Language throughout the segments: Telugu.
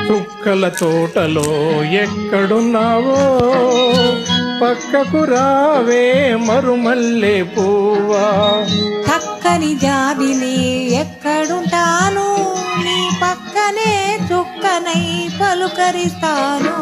చుక్కల తోటలో ఎక్కడున్నావో పక్కకు రావే మరుమల్లె పువ్వా. చక్కని జాబిలి ఎక్కడుంటాను, నీ పక్కనే చుక్కనై పలుకరిస్తాను.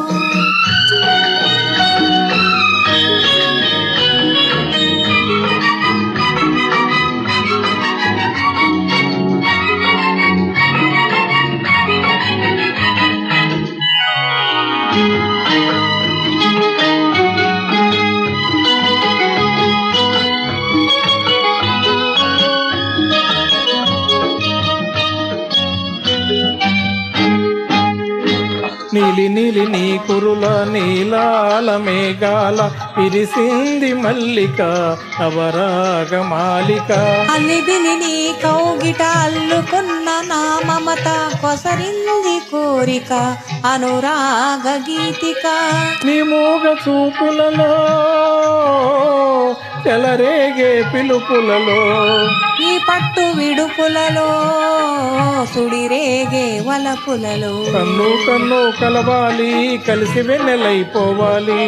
నీలి నీలి నీ కురుల నీలాల మేఘాల విరిసింది మల్లిక నవరాగ మాలిక. అల్లిబిలి నీ కౌగిట అల్లుకున్న నా మమత కొసరింది కోరిక అనురాగ గీతిక. నీ మూగ చూపులలో చెలరేగే పిలుపులలో, ఈ పట్టు విడుపులలో సుడిరేగే వలపులలో, కన్ను కన్ను కలవాలి కలిసి వెన్నెలైపోవాలి.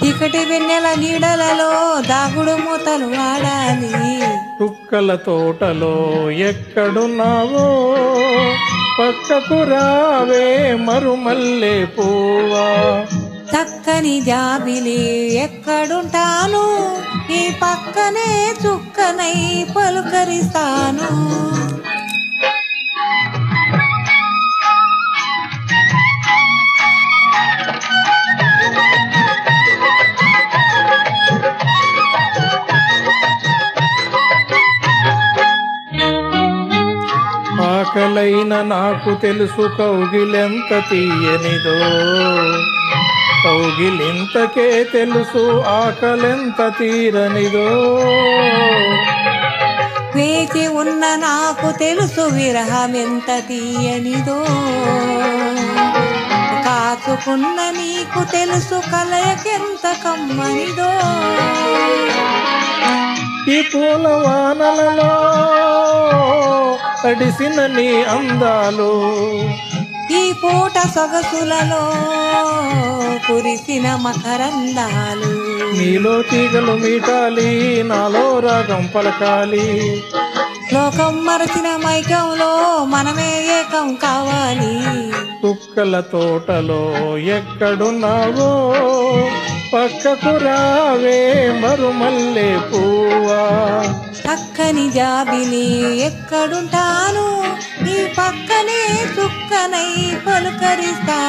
చీకటి వెన్నెల నీడలలో దాగుడు మూతలు ఆడాలి. చుక్కల తోటలో ఎక్కడున్నావో పక్కకు రావే మరుమల్లె పువ్వా. చక్కని జాబిలి ఎక్కడుంటాను, ఈ పక్కనే చుక్కనై పలుకరిస్తాను. ఆకలైన నాకు తెలుసు కౌగిలెంత తీయనిదో, కౌగిలింతకే తెలుసు ఆకలెంత తీరనిదో. వేచి ఉన్న నాకు తెలుసు విరహమెంత తీయనిదో, కాచుకున్న నీకు తెలుసు కలయకెంత కమ్మనిదో. ఈ పూల వానలలో తడిసిన నీ అందాలు, ఈ పూట సొగసులలో కురిసిన మకరందాలు. నీలో తీగలు మీటాలి నాలో రాగం పలకాలి. లోకం మరచిన మైకంలో మనమే ఏకం కావాలి. చుక్కల తోటలో ఎక్కడున్నావో పక్కకు రావే మరుమల్లె పువ్వా. చక్కని జాబిలి ఎక్కడుంటాను, ఈ పక్కనే చుక్కనై పలుకరిస్తా.